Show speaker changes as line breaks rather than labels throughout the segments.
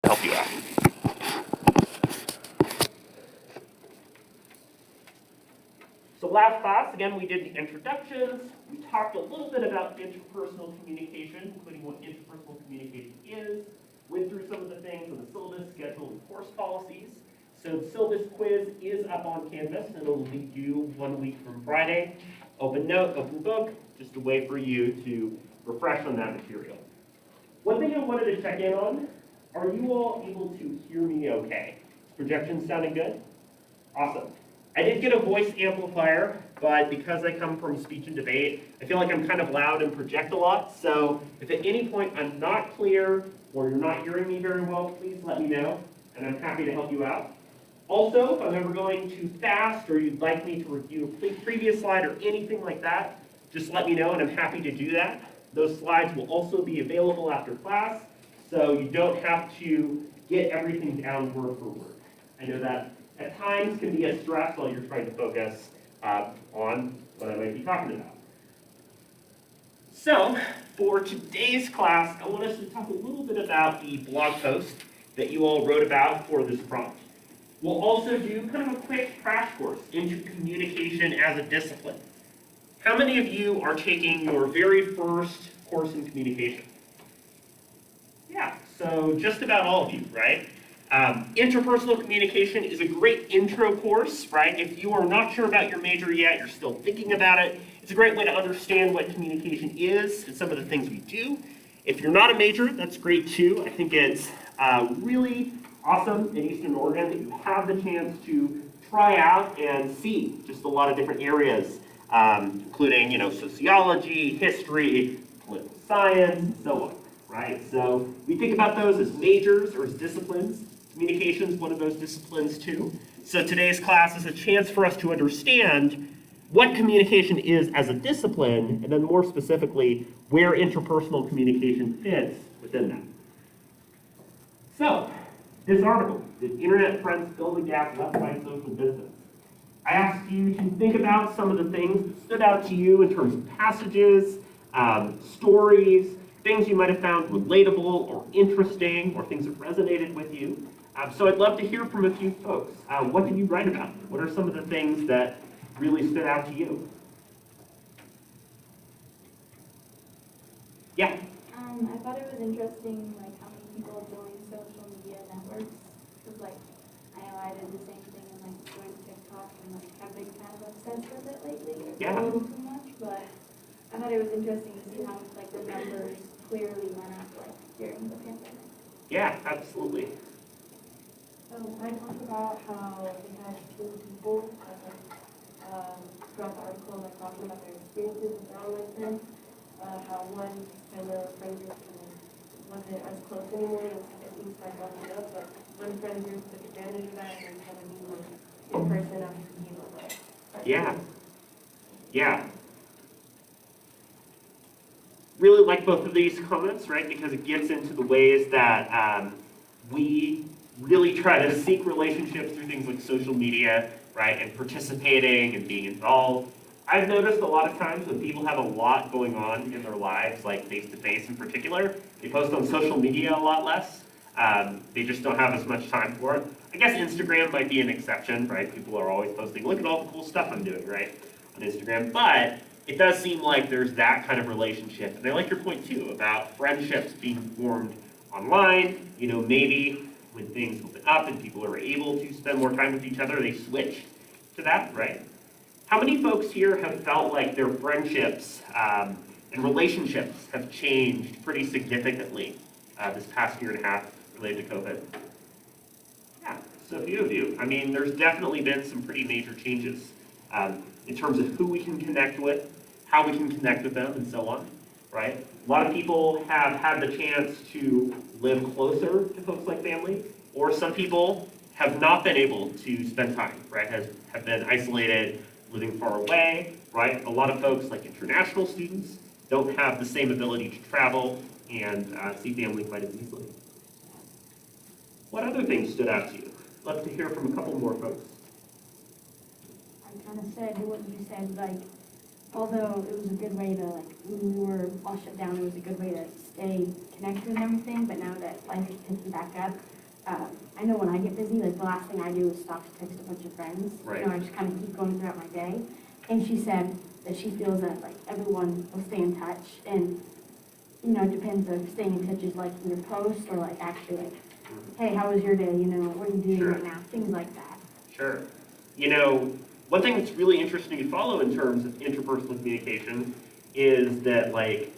to help you out. So last class, again, we did the introductions. We talked a little bit about interpersonal communication, including what interpersonal communication is. Went through some of the things on the syllabus, schedule, and course policies. So the syllabus quiz is up on Canvas, and it will be due 1 week from Friday. Open note, open book, just a way for you to refresh on that material. One thing I wanted to check in on, are you all able to hear me okay? Projections sounding good? Awesome. I did get a voice amplifier, but because I come from speech and debate, I feel like I'm kind of loud and project a lot. So if at any point I'm not clear or you're not hearing me very well, please let me know, and I'm happy to help you out. Also, if I'm ever going too fast or you'd like me to review a previous slide or anything like that, just let me know, and I'm happy to do that. Those slides will also be available after class, so you don't have to get everything down word for word. I know that at times can be a stress while you're trying to focus on what I might be talking about. So, for today's class, I want us to talk a little bit about the blog post that you all wrote about for this prompt. We'll also do kind of a quick crash course into communication as a discipline. How many of you are taking your very first course in communication? Yeah, so just about all of you, right? Interpersonal communication is a great intro course, right? If you are not sure about your major yet, you're still thinking about it, it's a great way to understand what communication is and some of the things we do. If you're not a major, that's great too. I think it's really awesome in Eastern Oregon that you have the chance to try out and see just a lot of different areas, including, sociology, history, political science, and so on, right? So we think about those as majors or as disciplines. Communication is one of those disciplines too. So today's class is a chance for us to understand what communication is as a discipline, and then more specifically, where interpersonal communication fits within that. So, this article, Did Internet Trends Fill the Gap Left by Social Distance? I asked you to think about some of the things that stood out to you in terms of passages, stories, things you might have found relatable or interesting, or things that resonated with you. So I'd love to hear from a few folks. What did you write about? What are some of the things that really stood out to you? Yeah?
I thought it was interesting, how many people join social media networks. Because, I know I did the same thing and, joined TikTok and, have been kind of obsessed with it lately.
Yeah.
A little too much, but I thought it was interesting to see how, the numbers clearly went up, during the pandemic.
Yeah, absolutely.
I talked about how they had two people throughout the article, talking about their experiences with their online friends, how one kind of friend group wasn't as close anymore, at least broken up, but one friend group took advantage of that and kind of being in person after being online.
Yeah. Really like both of these comments, right? Because it gets into the ways that we really try to seek relationships through things like social media, right? And participating and being involved. I've noticed a lot of times when people have a lot going on in their lives, like face-to-face in particular, they post on social media a lot less. They just don't have as much time for it. I guess Instagram might be an exception, right? People are always posting, look at all the cool stuff I'm doing, right? On Instagram, but it does seem like there's that kind of relationship. And I like your point too about friendships being formed online. Maybe when things open up and people are able to spend more time with each other, they switch to that, right? How many folks here have felt like their friendships and relationships have changed pretty significantly this past year and a half related to COVID? Yeah, so a few of you. There's definitely been some pretty major changes in terms of who we can connect with, how we can connect with them, and so on, right? A lot of people have had the chance to live closer to folks like family, or some people have not been able to spend time, right? Have been isolated, living far away, right? A lot of folks, like international students, don't have the same ability to travel and see family quite as easily. What other things stood out to you? Love to hear from a couple more folks.
I kind of said what you said, although it was a good way to, when we were all shut down, it was a good way to stay connected and everything, but now that life is picking back up, I know when I get busy, like the last thing I do is stop to text a bunch of friends.
Right.
You know, I just kind of keep going throughout my day. And she said that she feels that like everyone will stay in touch, and you know, it depends if staying in touch is like in your post or like actually like, hey, how was your day? You know, what are you doing
Sure.
right now? Things like that.
Sure. You know, one thing that's really interesting to follow in terms of interpersonal communication is that, like,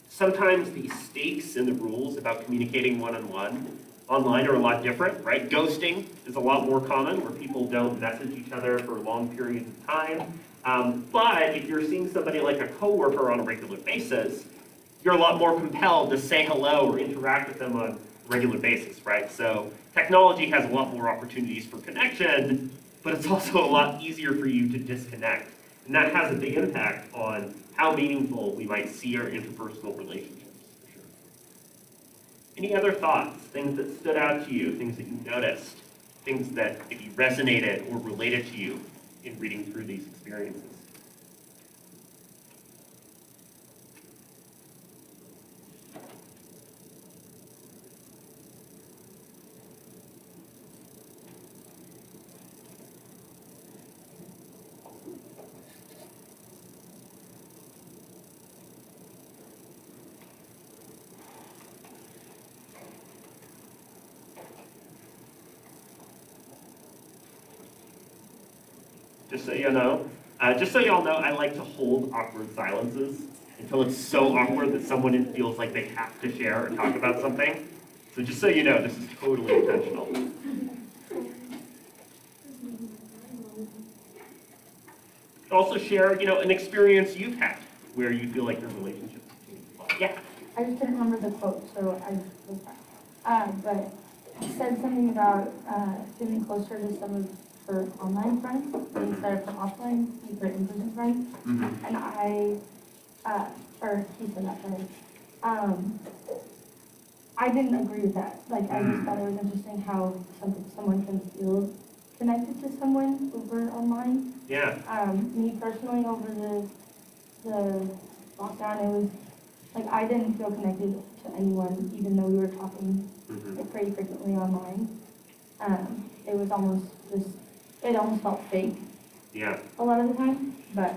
sometimes the stakes and the rules about communicating one-on-one online are a lot different, right? Ghosting is a lot more common, where people don't message each other for long periods of time. But if you're seeing somebody like a coworker on a regular basis, you're a lot more compelled to say hello or interact with them on a regular basis, right? So technology has a lot more opportunities for connection, but it's also a lot easier for you to disconnect. And that has a big impact on how meaningful we might see our interpersonal relationships, for sure. Any other thoughts, things that stood out to you, things that you noticed, things that maybe resonated or related to you in reading through these experiences? Just so y'all know, I like to hold awkward silences until it's so awkward that someone feels like they have to share or talk about something. So just so you know, this is totally intentional. Also share, you know, an experience you've had where you feel like your relationship has changed. Yeah.
I just didn't remember the quote, so I was fine. But it said something about feeling closer to some of her online friends instead of her offline, her in-person friends.
Mm-hmm.
And or he said that, sorry. I didn't agree with that. Like, I just thought it was interesting how someone can feel connected to someone over online.
Yeah.
Me personally, over the lockdown, it was like I didn't feel connected to anyone, even though we were talking like, pretty frequently online. It was almost just, it almost felt fake.
Yeah.
A lot of the time, but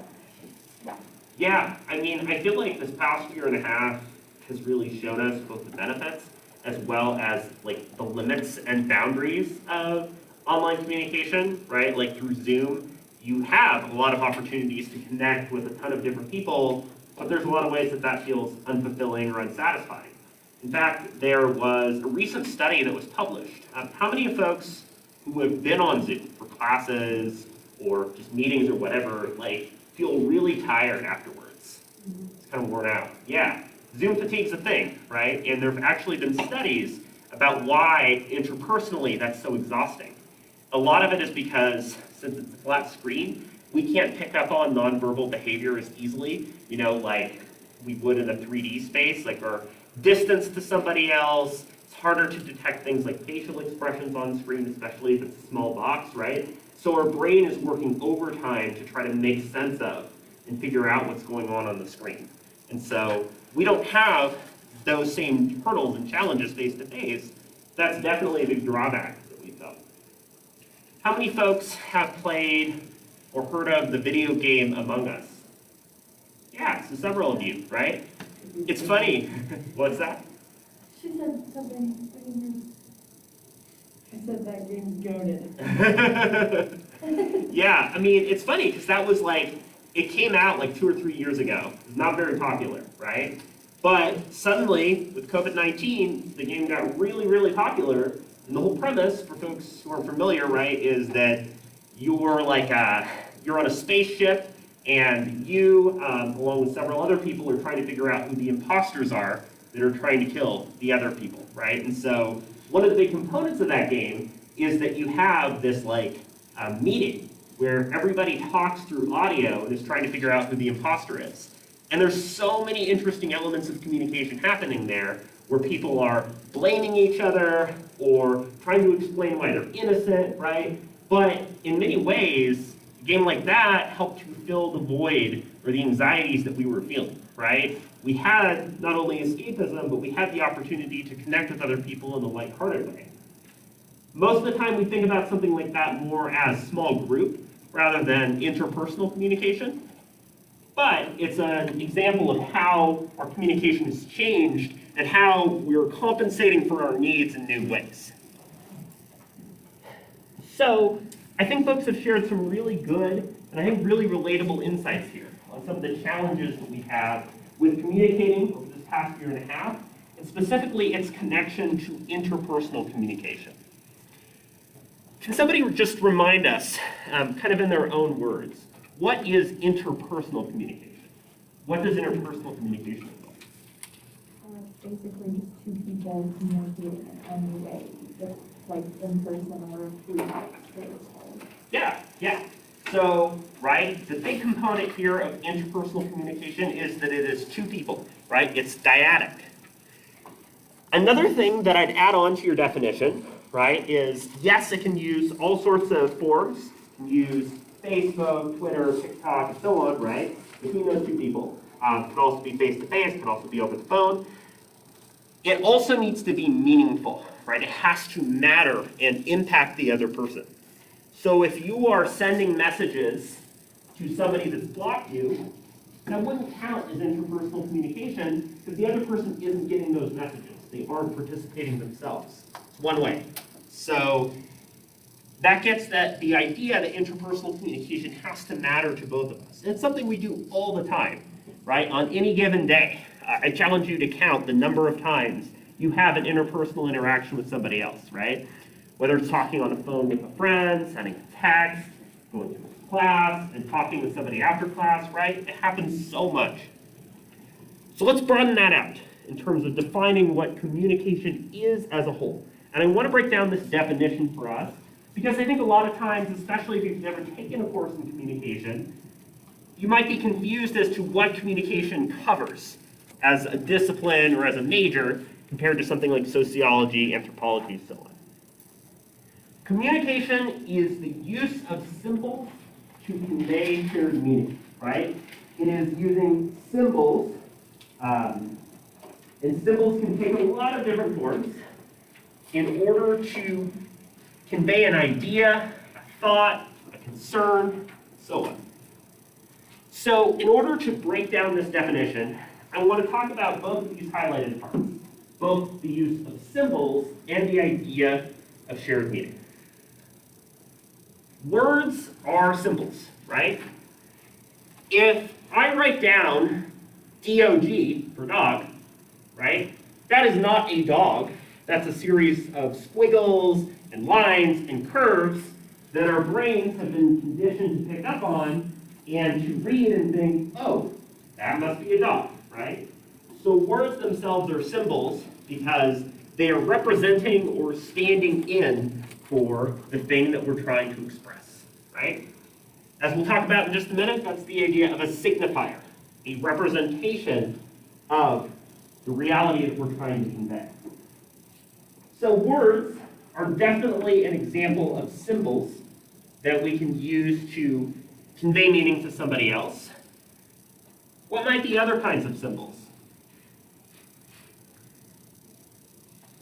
yeah.
Yeah, I mean, I feel like this past year and a half has really shown us both the benefits as well as like the limits and boundaries of online communication, right? Like through Zoom, you have a lot of opportunities to connect with a ton of different people, but there's a lot of ways that that feels unfulfilling or unsatisfying. In fact, there was a recent study that was published. How many of folks who have been on Zoom for classes or just meetings or whatever, like, feel really tired afterwards? It's kind of worn out. Yeah, Zoom fatigue's a thing, right? And there have actually been studies about why interpersonally that's so exhausting. A lot of it is because, since it's a flat screen, we can't pick up on nonverbal behavior as easily, you know, like we would in a 3D space, like our distance to somebody else. It's harder to detect things like facial expressions on screen, especially if it's a small box, right? So our brain is working overtime to try to make sense of and figure out what's going on the screen. And so we don't have those same hurdles and challenges face to face. That's definitely a big drawback that we felt. How many folks have played or heard of the video game Among Us? Yeah, so several of you, right? It's funny. What's that?
She said something. I said that game's goated.
Yeah, I mean, it's funny because that was like, it came out like 2 or 3 years ago. It's not very popular, right? But suddenly, with COVID-19, the game got really, really popular. And the whole premise, for folks who aren't familiar, right, is that you're like you're on a spaceship, and you, along with several other people, are trying to figure out who the imposters are that are trying to kill the other people, right? And so one of the big components of that game is that you have this like meeting where everybody talks through audio and is trying to figure out who the imposter is. And there's so many interesting elements of communication happening there where people are blaming each other or trying to explain why they're innocent, right? But in many ways, a game like that helped to fill the void or the anxieties that we were feeling, right? We had not only escapism, but we had the opportunity to connect with other people in a lighthearted way. Most of the time we think about something like that more as small group rather than interpersonal communication. But it's an example of how our communication has changed and how we're compensating for our needs in new ways. So I think folks have shared some really good and I think really relatable insights here on some of the challenges that we have with communicating over this past year and a half, and specifically its connection to interpersonal communication. Can somebody just remind us, kind of in their own words, what is interpersonal communication? What does interpersonal communication involve?
Basically just two people communicating in any way, just like in person or through
Yeah. So, right, the big component here of interpersonal communication is that it is two people, right? It's dyadic. Another thing that I'd add on to your definition, right, is yes, it can use all sorts of forms. It can use Facebook, Twitter, TikTok, and so on, right, between those two people. It can also be face-to-face, it can also be over the phone. It also needs to be meaningful, right? It has to matter and impact the other person. So if you are sending messages to somebody that's blocked you, that wouldn't count as interpersonal communication because the other person isn't getting those messages. They aren't participating themselves. It's one way. So that gets the idea that interpersonal communication has to matter to both of us. And it's something we do all the time, right? On any given day. I challenge you to count the number of times you have an interpersonal interaction with somebody else, right? Whether it's talking on the phone with a friend, sending a text, going to a class, and talking with somebody after class, right? It happens so much. So let's broaden that out in terms of defining what communication is as a whole. And I want to break down this definition for us, because I think a lot of times, especially if you've never taken a course in communication, you might be confused as to what communication covers as a discipline or as a major compared to something like sociology, anthropology, and so on. Communication is the use of symbols to convey shared meaning, right? It is using symbols, and symbols can take a lot of different forms in order to convey an idea, a thought, a concern, so on. So in order to break down this definition, I want to talk about both of these highlighted parts, both the use of symbols and the idea of shared meaning. Words are symbols, right? If I write down DOG for dog, right, that is not a dog. That's a series of squiggles and lines and curves that our brains have been conditioned to pick up on and to read and think, oh, that must be a dog, right? So words themselves are symbols because they are representing or standing in for the thing that we're trying to express, right? As we'll talk about in just a minute, that's the idea of a signifier, a representation of the reality that we're trying to convey. So words are definitely an example of symbols that we can use to convey meaning to somebody else. What might be other kinds of symbols?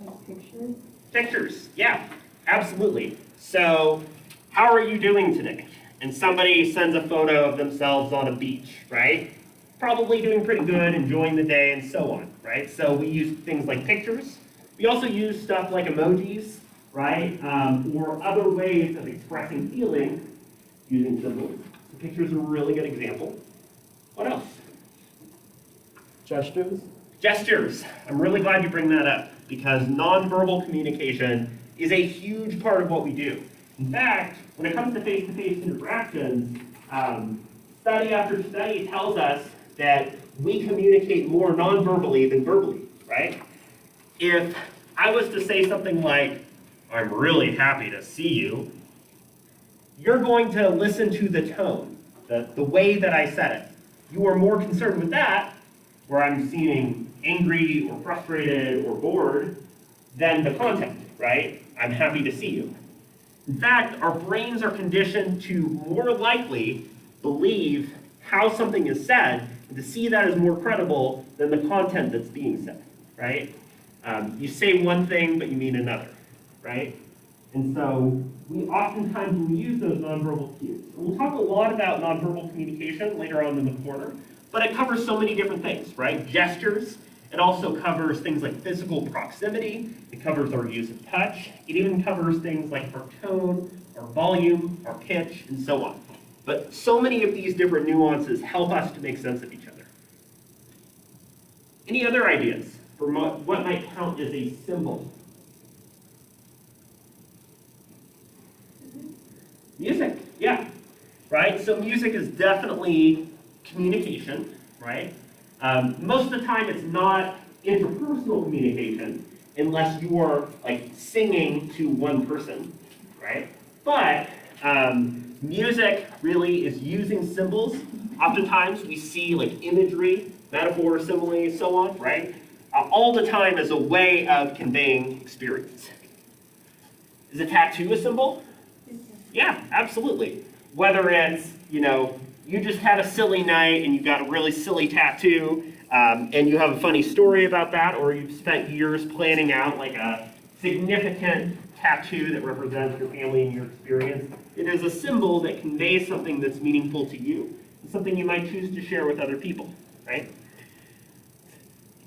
like pictures.
Pictures, yeah, absolutely. So, how are you doing today? And somebody sends a photo of themselves on a beach, right? Probably doing pretty good, enjoying the day, and so on, right? So we use things like pictures. We also use stuff like emojis, right? Or other ways of expressing feeling using symbols. So pictures are a really good example. What else?
Gestures?
Gestures. I'm really glad you bring that up because nonverbal communication is a huge part of what we do. In fact, when it comes to face-to-face interactions, study after study tells us that we communicate more nonverbally than verbally, right? If I was to say something like, I'm really happy to see you, you're going to listen to the tone, the way that I said it. You are more concerned with that, where I'm seeming angry or frustrated or bored, than the content, right? I'm happy to see you. In fact, our brains are conditioned to more likely believe how something is said and to see that as more credible than the content that's being said, right? You say one thing, but you mean another, right? And so we oftentimes will use those nonverbal cues. And we'll talk a lot about nonverbal communication later on in the quarter, but it covers so many different things, right? Gestures. It also covers things like physical proximity. It covers our use of touch. It even covers things like our tone, our volume, our pitch, and so on. But so many of these different nuances help us to make sense of each other. Any other ideas for what might count as a symbol? Music, yeah, right? So music is definitely communication, right? Most of the time it's not interpersonal communication unless you are like singing to one person, right? But music really is using symbols. Oftentimes we see like imagery, metaphor, simile, so on, right? All the time as a way of conveying experience. Is a tattoo a symbol? Yeah, absolutely. Whether it's, you just had a silly night and you got a really silly tattoo, and you have a funny story about that, or you've spent years planning out like a significant tattoo that represents your family and your experience. It is a symbol that conveys something that's meaningful to you, and something you might choose to share with other people, right?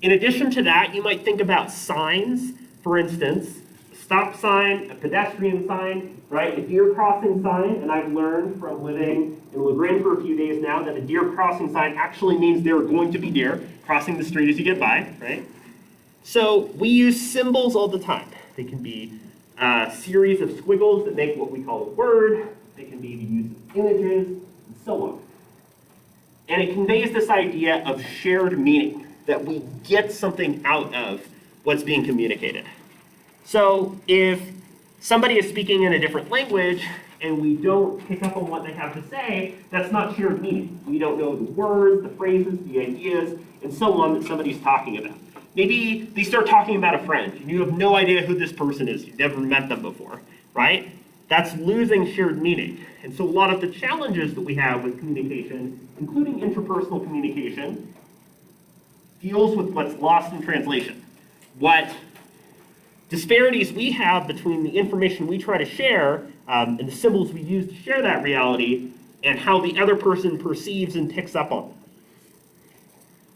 In addition to that, you might think about signs. For instance, a stop sign, a pedestrian sign, right? A deer crossing sign, and I've learned from living in LaGrange for a few days now that a deer crossing sign actually means there are going to be deer crossing the street as you get by, right? So we use symbols all the time. They can be a series of squiggles that make what we call a word. They can be the use of images, and so on. And it conveys this idea of shared meaning, that we get something out of what's being communicated. So if somebody is speaking in a different language and we don't pick up on what they have to say, that's not shared meaning. We don't know the words, the phrases, the ideas, and so on that somebody's talking about. Maybe they start talking about a friend and you have no idea who this person is. You've never met them before, right? That's losing shared meaning. And so a lot of the challenges that we have with communication, including interpersonal communication, deals with what's lost in translation. What disparities we have between the information we try to share and the symbols we use to share that reality and how the other person perceives and picks up on them.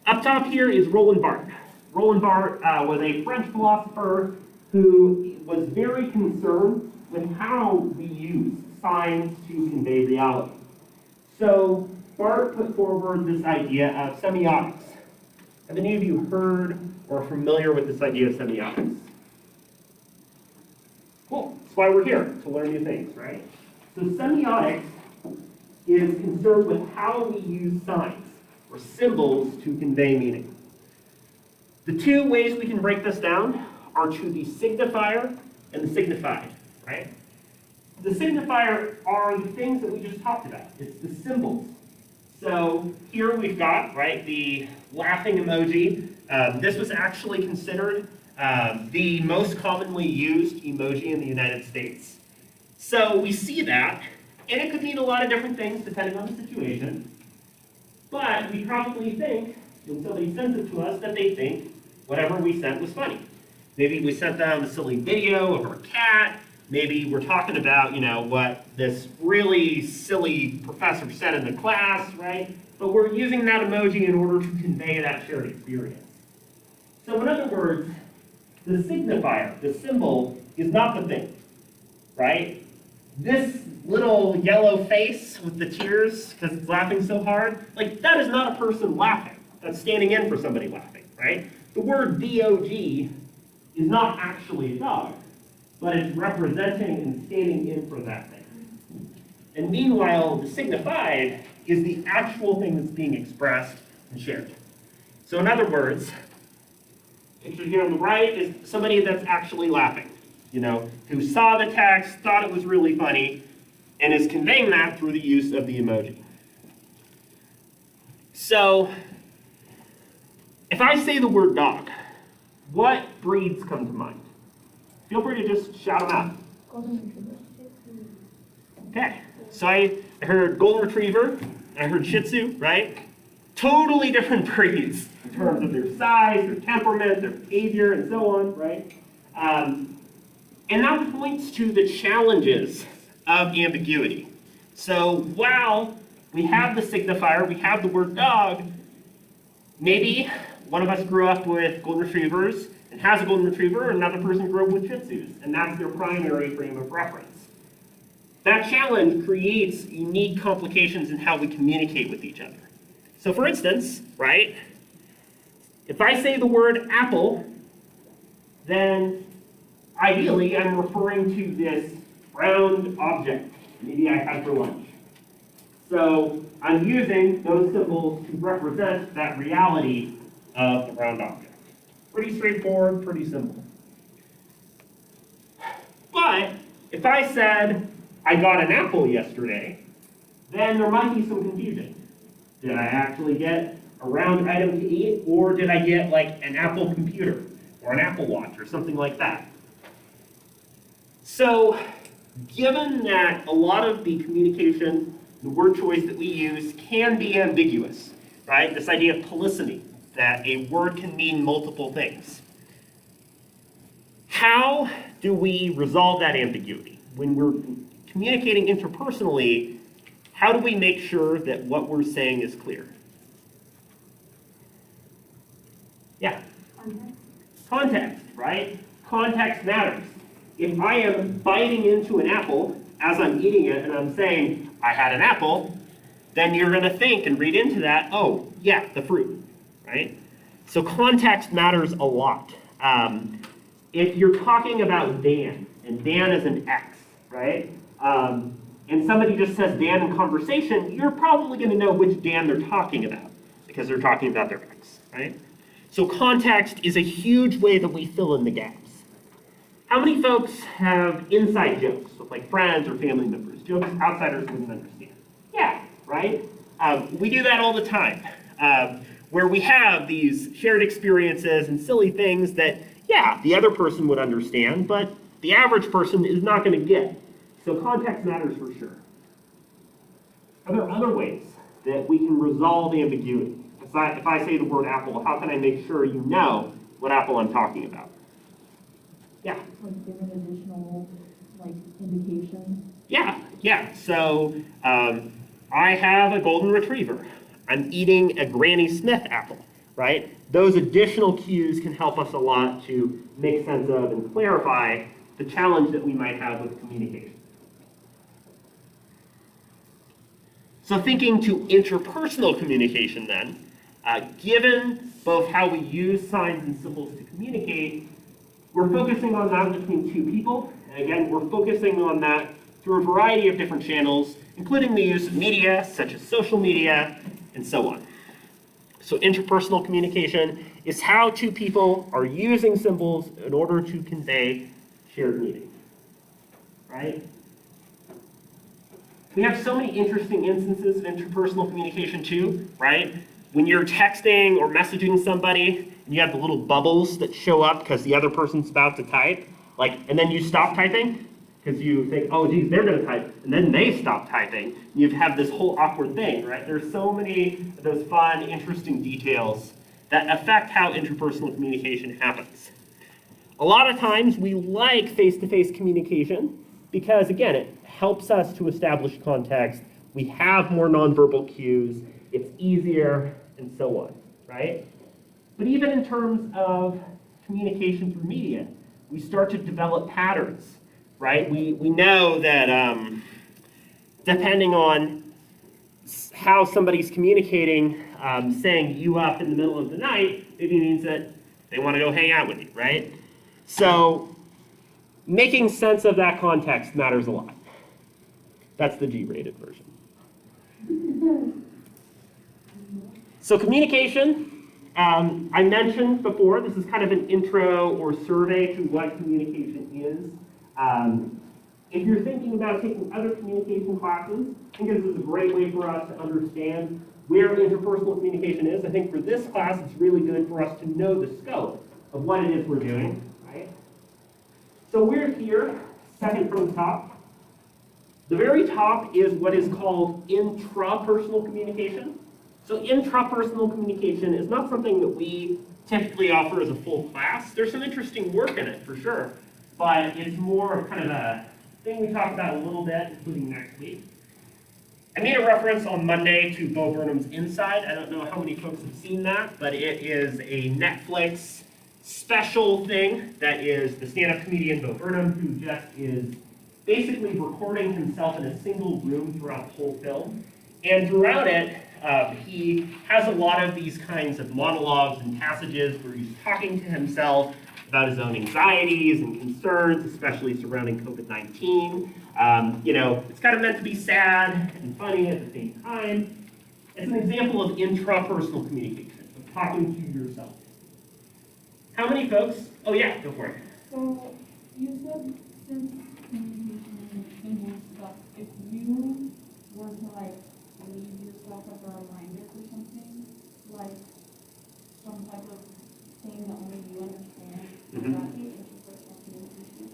Up top here is Roland Barthes. Roland Barthes was a French philosopher who was very concerned with how we use signs to convey reality. So Barthes put forward this idea of semiotics. Have any of you heard or are familiar with this idea of semiotics? Cool. That's why we're here, to learn new things, right? So semiotics is concerned with how we use signs or symbols to convey meaning. The two ways we can break this down are to the signifier and the signified, right? The signifier are the things that we just talked about. It's the symbols. So here we've got, right, the laughing emoji. This was actually considered the most commonly used emoji in the United States. So we see that, and it could mean a lot of different things depending on the situation. But we probably think, when somebody sends it to us, that they think whatever we sent was funny. Maybe we sent them a silly video of our cat. Maybe we're talking about, what this really silly professor said in the class, right? But we're using that emoji in order to convey that shared experience. So in other words, the signifier, the symbol, is not the thing, right? This little yellow face with the tears because it's laughing so hard, like that is not a person laughing. That's standing in for somebody laughing, right? The word D-O-G is not actually a dog, but it's representing and standing in for that thing. And meanwhile, the signified is the actual thing that's being expressed and shared. So in other words, picture here on the right is somebody that's actually laughing, who saw the text, thought it was really funny, and is conveying that through the use of the emoji. So, if I say the word dog, what breeds come to mind? Feel free to just shout them out.
Golden retriever.
Okay, so I heard golden retriever, I heard shih tzu, right? Totally different breeds in terms of their size, their temperament, their behavior, and so on, right? And that points to the challenges of ambiguity. So while we have the signifier, we have the word dog, maybe one of us grew up with golden retrievers and has a golden retriever, and another person grew up with Shih Tzus, and that's their primary frame of reference. That challenge creates unique complications in how we communicate with each other. So for instance, right, if I say the word apple, then ideally I'm referring to this round object maybe I had for lunch. So I'm using those symbols to represent that reality of the round object. Pretty straightforward, pretty simple. But if I said, I got an apple yesterday, then there might be some confusion. Did I actually get a round item to eat, or did I get like an Apple computer, or an Apple Watch, or something like that? So, given that a lot of the communication, the word choice that we use can be ambiguous, right? This idea of polysemy, that a word can mean multiple things. How do we resolve that ambiguity? When we're communicating interpersonally, how do we make sure that what we're saying is clear? Yeah? Context, right? Context matters. If I am biting into an apple as I'm eating it and I'm saying, I had an apple, then you're going to think and read into that, oh, yeah, the fruit, right? So context matters a lot. If you're talking about Dan, and Dan is an X, right? And somebody just says Dan in conversation, you're probably going to know which Dan they're talking about, because they're talking about their X, right? So context is a huge way that we fill in the gaps. How many folks have inside jokes with like friends or family members, jokes outsiders wouldn't understand? Yeah, right? We do that all the time, where we have these shared experiences and silly things that, yeah, the other person would understand, but the average person is not going to get. So context matters for sure. Are there other ways that we can resolve ambiguity? If I say the word apple, how can I make sure you know what apple I'm talking about? Yeah?
Like giving additional, like, indication.
Yeah. So I have a golden retriever. I'm eating a Granny Smith apple, right? Those additional cues can help us a lot to make sense of and clarify the challenge that we might have with communication. So thinking to interpersonal communication then, given both how we use signs and symbols to communicate, we're focusing on that between two people. And again, we're focusing on that through a variety of different channels, including the use of media, such as social media, and so on. So interpersonal communication is how two people are using symbols in order to convey shared meaning, right? We have so many interesting instances of interpersonal communication too, right? When you're texting or messaging somebody, and you have the little bubbles that show up because the other person's about to type, and then you stop typing because you think, oh, geez, they're going to type, and then they stop typing. You have this whole awkward thing, right? There's so many of those fun, interesting details that affect how interpersonal communication happens. A lot of times we like face-to-face communication because, again, it helps us to establish context. We have more nonverbal cues. It's easier, and so on, right? But even in terms of communication through media, we start to develop patterns, right? We know that depending on how somebody's communicating, saying you up in the middle of the night, maybe means that they want to go hang out with you, right? So making sense of that context matters a lot. That's the G-rated version. So communication, I mentioned before, this is kind of an intro or survey to what communication is. If you're thinking about taking other communication classes, I think this is a great way for us to understand where interpersonal communication is. I think for this class, it's really good for us to know the scope of what it is we're doing, right? So we're here, second from the top. The very top is what is called intrapersonal communication. So intrapersonal communication is not something that we typically offer as a full class. There's some interesting work in it, for sure. but it's more of kind of a thing we talk about a little bit, including next week. I made a reference on Monday to Bo Burnham's Inside. I don't know how many folks have seen that, but it is a Netflix special thing that is the stand-up comedian Bo Burnham, who just is basically recording himself in a single room throughout the whole film. And throughout it, he has a lot of these kinds of monologues and passages where he's talking to himself about his own anxieties and concerns, especially surrounding COVID-19. It's kind of meant to be sad and funny at the same time. It's an example of intrapersonal communication, of talking to yourself. How many folks? Oh yeah, go for it.
So you said since communication is symbols stuff, if you were to like leave yourself like a reminder for something, like some type of thing that only you understand, would that be interpersonal communication?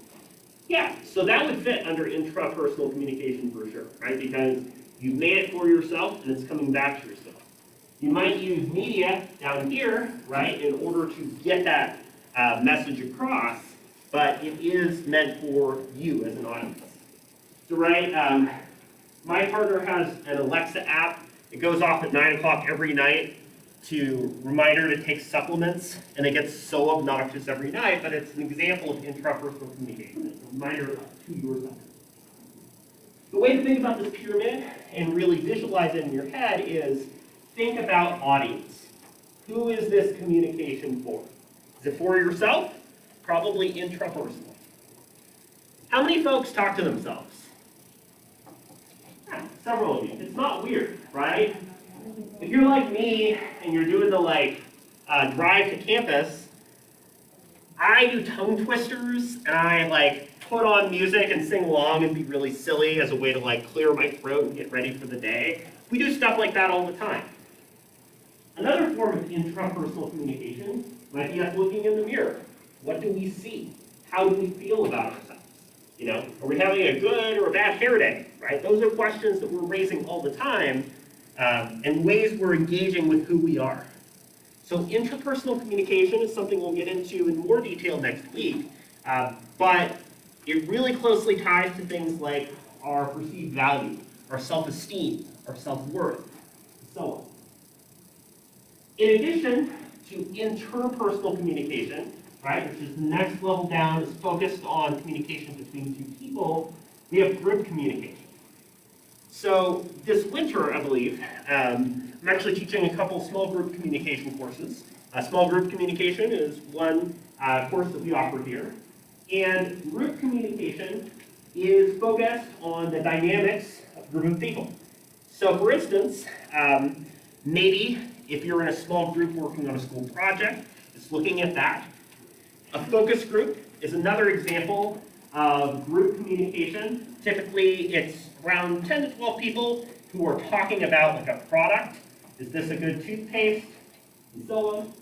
Yeah, so that would fit under intrapersonal communication for sure, right? Because you've made it for yourself and it's coming back to yourself. You might use media down here, right, in order to get that message across, but it is meant for you as an audience. So, right, my partner has an Alexa app. It goes off at 9 o'clock every night to remind her to take supplements, and it gets so obnoxious every night, but it's an example of intrapersonal communication. It's a reminder to yourself. The way to think about this pyramid and really visualize it in your head is think about audience. Who is this communication for? Is it for yourself? Probably intrapersonal. How many folks talk to themselves? Yeah, several of you. It's not weird, right? If you're like me and you're doing the drive to campus, I do tongue twisters and I put on music and sing along and be really silly as a way to clear my throat and get ready for the day. We do stuff like that all the time. Another form of intrapersonal communication might be us looking in the mirror. What do we see? How do we feel about ourselves? Are we having a good or a bad hair day, right? Those are questions that we're raising all the time and ways we're engaging with who we are. So interpersonal communication is something we'll get into in more detail next week, but it really closely ties to things like our perceived value, our self-esteem, our self-worth, and so on. In addition to interpersonal communication, right, which is the next level down, is focused on communication between two people, we have group communication. So this winter, I believe, I'm actually teaching a couple small group communication courses. Small group communication is one course that we offer here. And group communication is focused on the dynamics of a group of people. So for instance, maybe if you're in a small group working on a school project, it's looking at that. A focus group is another example of group communication. Typically, it's around 10 to 12 people who are talking about a product. Is this a good toothpaste? And so on.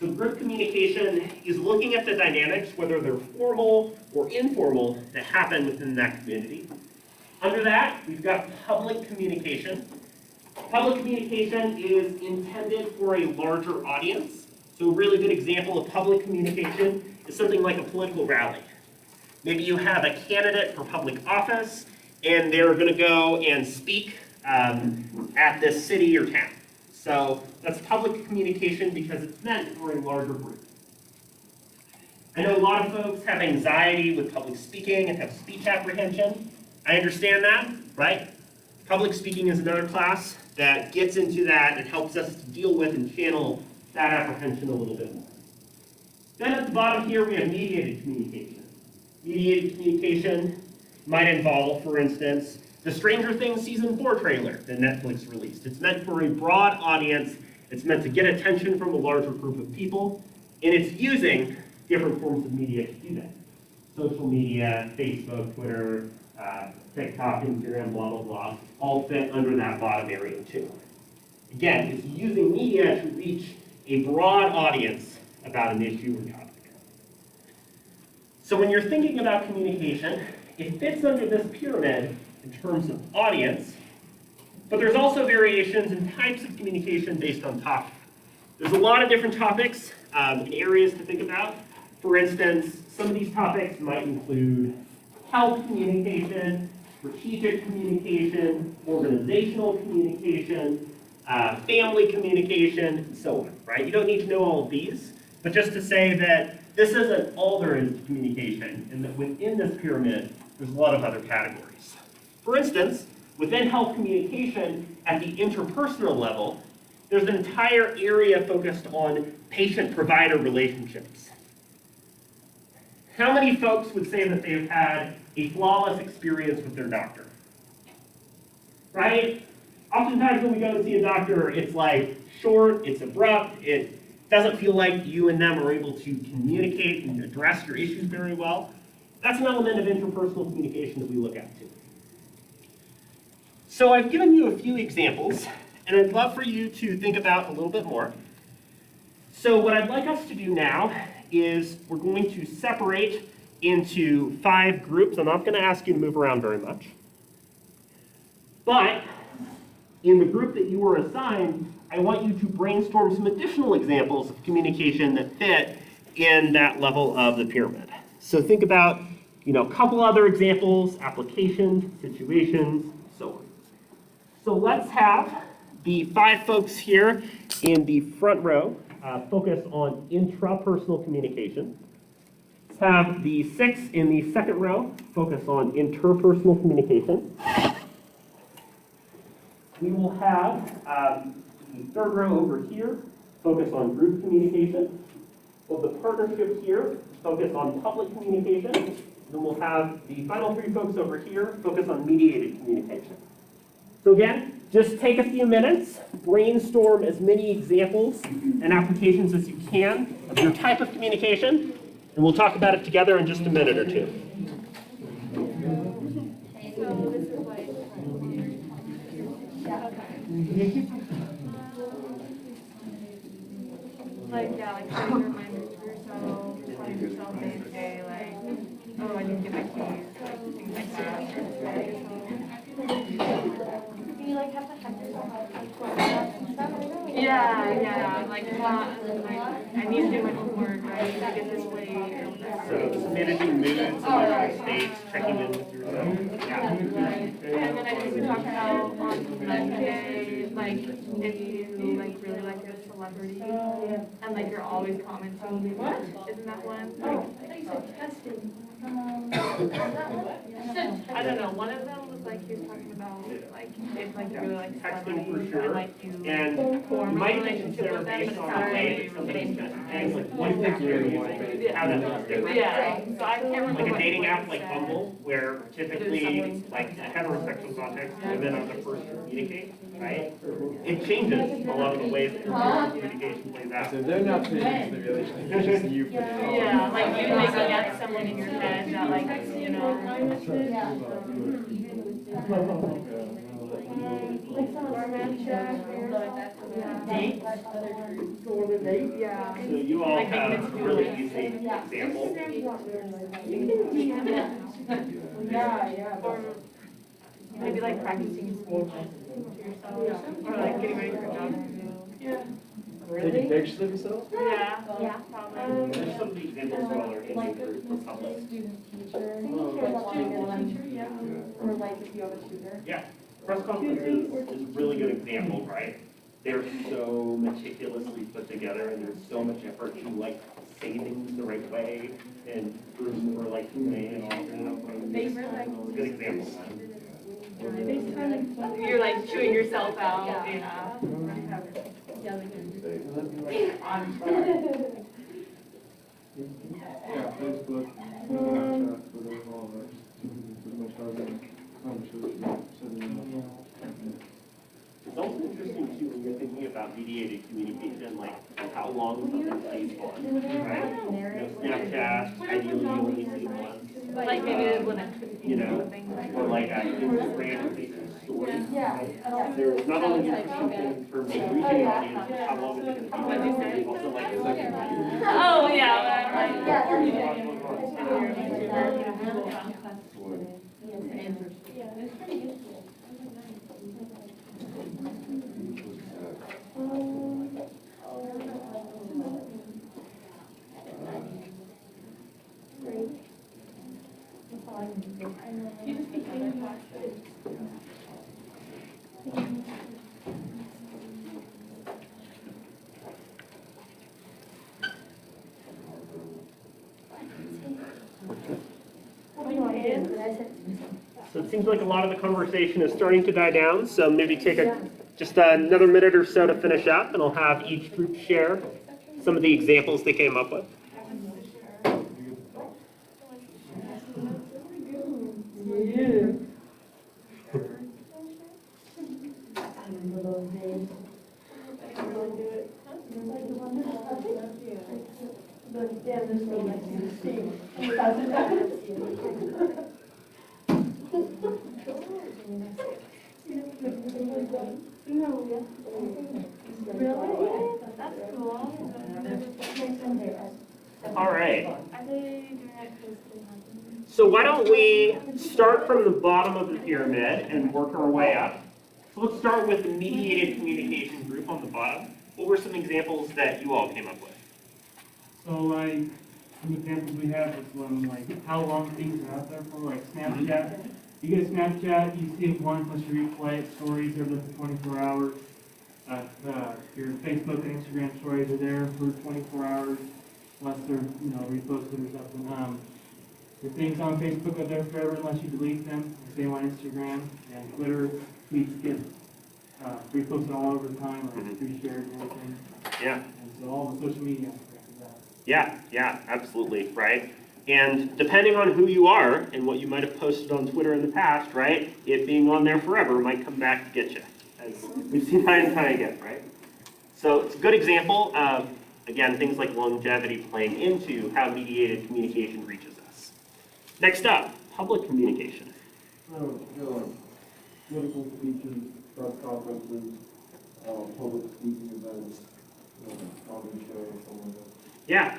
So group communication is looking at the dynamics, whether they're formal or informal, that happen within that community. Under that, we've got public communication. Public communication is intended for a larger audience. So a really good example of public communication is something like a political rally. Maybe you have a candidate for public office, and they're going to go and speak at this city or town. So that's public communication because it's meant for a larger group. I know a lot of folks have anxiety with public speaking and have speech apprehension. I understand that, right? Public speaking is another class that gets into that and helps us to deal with and channel that apprehension a little bit more. Then at the bottom here, we have mediated communication. Mediated communication might involve, for instance, the Stranger Things Season 4 trailer that Netflix released. It's meant for a broad audience. It's meant to get attention from a larger group of people. And it's using different forms of media to do that. Social media, Facebook, Twitter, TikTok, Instagram, blah, blah, blah, all fit under that bottom area too. Again, it's using media to reach a broad audience about an issue or topic. So when you're thinking about communication, it fits under this pyramid in terms of audience, but there's also variations in types of communication based on topic. There's a lot of different topics and areas to think about. For instance, some of these topics might include health communication, strategic communication, organizational communication, family communication, and so on, right? You don't need to know all of these, but just to say that this isn't all there is to communication, and that within this pyramid, there's a lot of other categories. For instance, within health communication, at the interpersonal level, there's an entire area focused on patient-provider relationships. How many folks would say that they've had a flawless experience with their doctor? Right? Oftentimes when we go to see a doctor, it's like short, it's abrupt, it doesn't feel like you and them are able to communicate and address your issues very well. That's an element of interpersonal communication that we look at too. So I've given you a few examples, and I'd love for you to think about a little bit more. So what I'd like us to do now is we're going to separate into 5 groups. I'm not going to ask you to move around very much. But in the group that you were assigned, I want you to brainstorm some additional examples of communication that fit in that level of the pyramid. So think about, a couple other examples, applications, situations, so on. So let's have the 5 folks here in the front row focus on intrapersonal communication. Let's have the 6 in the second row focus on interpersonal communication. We will have the third row over here focus on group communication. We'll have the partnership here focus on public communication. Then we'll have the final 3 folks over here focus on mediated communication. So again, just take a few minutes, brainstorm as many examples and applications as you can of your type of communication, and we'll talk about it together in just a minute or two.
So this is like, like setting reminders for yourself, telling yourself day to day, like, oh, I need to get my keys, like things like that. Do you like have to hype yourself up and stuff? Yeah, like, I need to do my homework, I need to get this late, or whatever.
So managing moods, emotional states, checking in with yourself. Yeah.
And then I think we talked about on Monday, like, if you like really like a celebrity, and like you're always commenting. What? Isn't that one? Oh, I thought you said testing. I don't know. One of them was like he was talking about like if like you really like
Texting
celebrity
for sure.
and like you
And
form
you
a
might even
relationship
consider
with them,
based
but
on
it's
the
not
way
really
that somebody's
the
going
same.
to like what factor you're using, how that's different.
Yeah. So I can't remember
Like a
what
dating
he
app like
said.
Bumble, where typically, like in a heterosexual context, women are the first to communicate, right? It changes a lot of the ways that your communication plays out.
So they're not putting into the relationship, it's just you putting it all.
Yeah, like you making up someone in your head that like, Yeah.
So you all have really easy examples.
Or maybe like practicing speech to yourself, or like getting ready for a job interview.
Taking pictures of yourself?
Yeah.
Yeah.
Probably.
There's some of the examples while they're in group for public.
Or like if you have a tutor.
Yeah, press conferences is a really good example, right? They're so meticulously put together and there's so much effort to like say things the right way and groups or like Q&A and all, it's a good example.
You're like chewing yourself out, yeah.
Yeah, Facebook, Snapchat, Twitter, all of us. Pretty much having conversations, setting up.
It's also interesting too when you're thinking about mediated communication, like how long something stays on, right? Snapchat, ideally you only see once.
Like maybe when it could be
Or like Instagram Facebook story. There's not only interesting for reaching an audience, but how long is it going to be? Also like the second one.
Oh, yeah,
You just became
So it seems like a lot of the conversation is starting to die down, so maybe take just another minute or so to finish up, and I'll have each group share some of the examples they came up with. All right. So why don't we start from the bottom of the pyramid and work our way up? So let's start with the mediated communication group on the bottom. What were some examples that you all came up with?
So like, some examples we have is when like how long things are out there for, like Snapchat. You get Snapchat, you see it once, unless you replay it, stories are there for 24 hours. Your Facebook and Instagram stories are there for 24 hours, unless they're, reposted or something. Your things on Facebook are there forever unless you delete them. The same on Instagram and Twitter. Tweets get reposted all over the time or reshared and everything.
Yeah.
And so all the social media aspects of that.
Yeah, absolutely, right? And depending on who you are and what you might have posted on Twitter in the past, right, it being on there forever might come back to get you, as we've seen time and time again, right? So it's a good example of, again, things like longevity playing into how mediated communication reaches us. Next up, public communication.
So, political speeches, press conferences, public speaking events, comedy shows, something like that.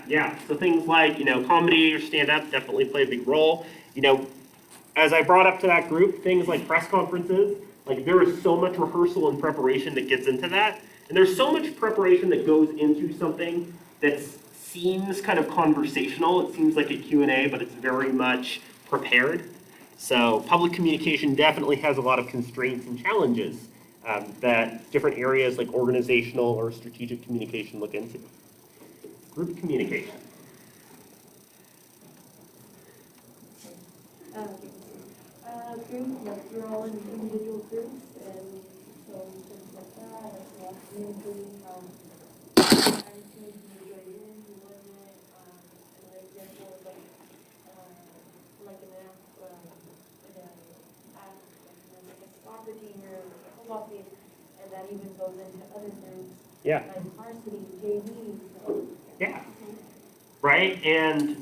Yeah. So things like, comedy or stand-up definitely play a big role. As I brought up to that group, things like press conferences, like there is so much rehearsal and preparation that gets into that. And there's so much preparation that goes into something that seems kind of conversational. It seems like a Q&A, but it's very much prepared. So public communication definitely has a lot of constraints and challenges that different areas like organizational or strategic communication look into. Group communication.
Groups, like you're all in individual groups, and so things like that, like community, attitudes, you join in, you learn it, and an example of like a soccer team or a football team, and that even goes into other groups.
Yeah.
Like varsity, JV, so.
Yeah. Right? And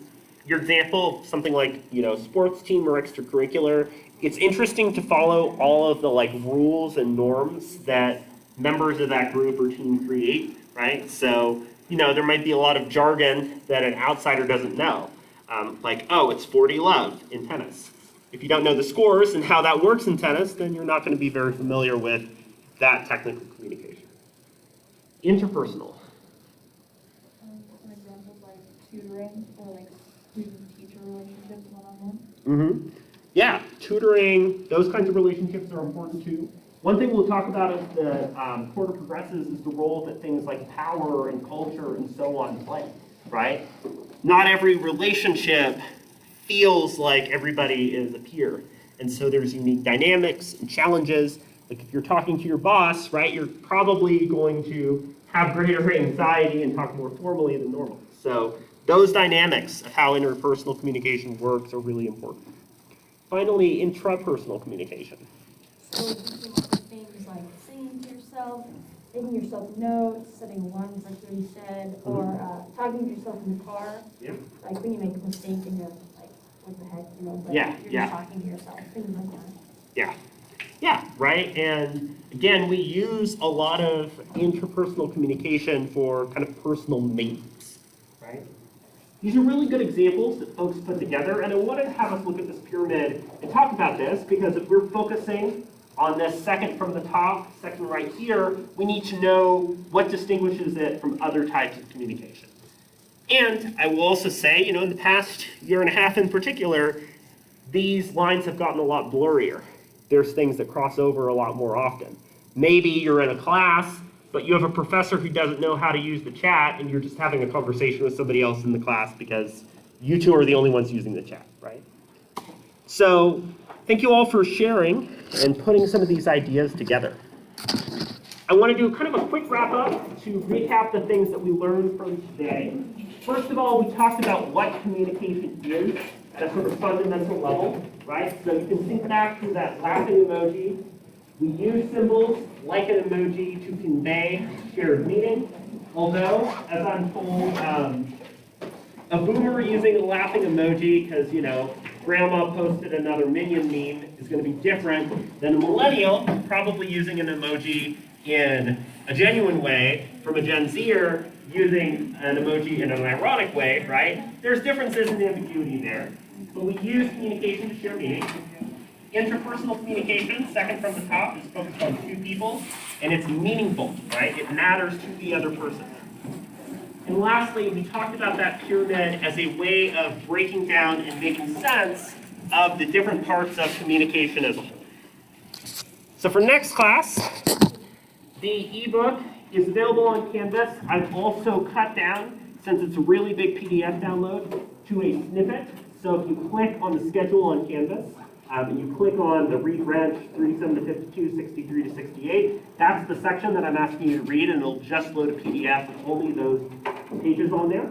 your example, something like, sports team or extracurricular, it's interesting to follow all of the rules and norms that members of that group or team create, right? So, there might be a lot of jargon that an outsider doesn't know. It's 40 love in tennis. If you don't know the scores and how that works in tennis, then you're not going to be very familiar with that technical communication. Interpersonal.
Some examples like tutoring or like student-teacher relationships one-on-one.
Mm-hmm. Yeah, tutoring, those kinds of relationships are important too. One thing we'll talk about as the quarter progresses is the role that things like power and culture and so on play, right? Not every relationship feels like everybody is a peer. And so there's unique dynamics and challenges. Like if you're talking to your boss, right, you're probably going to have greater anxiety and talk more formally than normal. So those dynamics of how interpersonal communication works are really important. Finally, intrapersonal communication.
So you can do things like singing to yourself, taking yourself notes, setting alarms like you said, or talking to yourself in the car.
Yeah.
Like when you make a mistake and you're like, what the heck, but
Yeah,
you're
yeah.
just talking to yourself, things like that.
Yeah, right? And again, we use a lot of interpersonal communication for kind of personal maintenance, right? These are really good examples that folks put together, and I wanted to have us look at this pyramid and talk about this, because if we're focusing on this second from the top, second right here, we need to know what distinguishes it from other types of communication. And I will also say, in the past year and a half in particular, these lines have gotten a lot blurrier. There's things that cross over a lot more often. Maybe you're in a class, but you have a professor who doesn't know how to use the chat, and you're just having a conversation with somebody else in the class because you two are the only ones using the chat, right? So thank you all for sharing and putting some of these ideas together. I want to do kind of a quick wrap up to recap the things that we learned from today. First of all, we talked about what communication is at a sort of fundamental level, right? So you can think back to that laughing emoji. We use symbols like an emoji to convey shared meaning, although, as I'm told, a boomer using a laughing emoji because, you know, grandma posted another Minion meme is going to be different than a millennial probably using an emoji in a genuine way from a Gen Zer using an emoji in an ironic way, right? There's differences in ambiguity there, but we use communication to share meaning. Interpersonal communication, second from the top, is focused on two people, and it's meaningful, right? It matters to the other person. And lastly, we talked about that pyramid as a way of breaking down and making sense of the different parts of communication as a whole. So for next class, the ebook is available on Canvas. I've also cut down, since it's a really big PDF download, to a snippet. So if you click on the schedule on Canvas, and you click on the read branch 37 to 52, 63 to 68, that's the section that I'm asking you to read, and it'll just load a PDF with only those pages on there.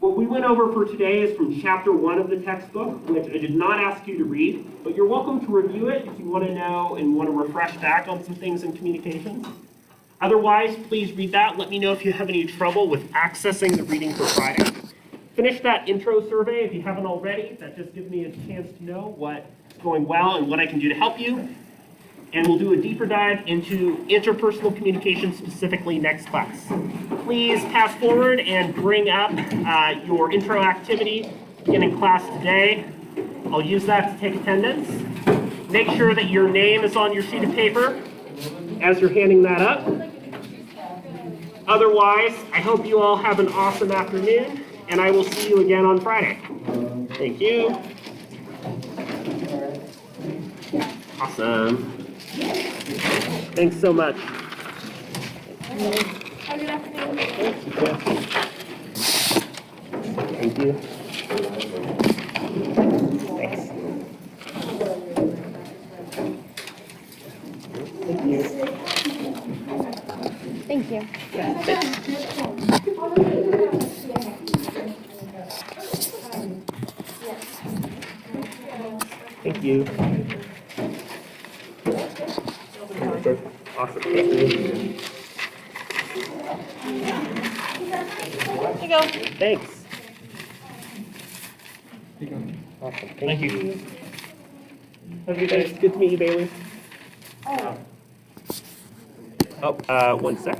What we went over for today is from chapter 1 of the textbook, which I did not ask you to read, but you're welcome to review it if you want to know and want to refresh back on some things in communications. Otherwise, please read that. Let me know if you have any trouble with accessing the Reading for Friday. Finish that intro survey if you haven't already. That just gives me a chance to know what's going well and what I can do to help you. And we'll do a deeper dive into interpersonal communication specifically next class. Please pass forward and bring up your intro activity beginning class today. I'll use that to take attendance. Make sure that your name is on your sheet of paper as you're handing that up. Otherwise, I hope you all have an awesome afternoon, and I will see you again on Friday. Thank you. Awesome. Thanks so much.
Have a good afternoon.
Thank you. Thanks. Thank you.
Thank you.
Yeah, thanks. Thank you. Awesome. Thank you.
Here you go.
Thanks. Awesome. Thank you. Have a good day. Good to meet you, Bailey. Oh, one sec.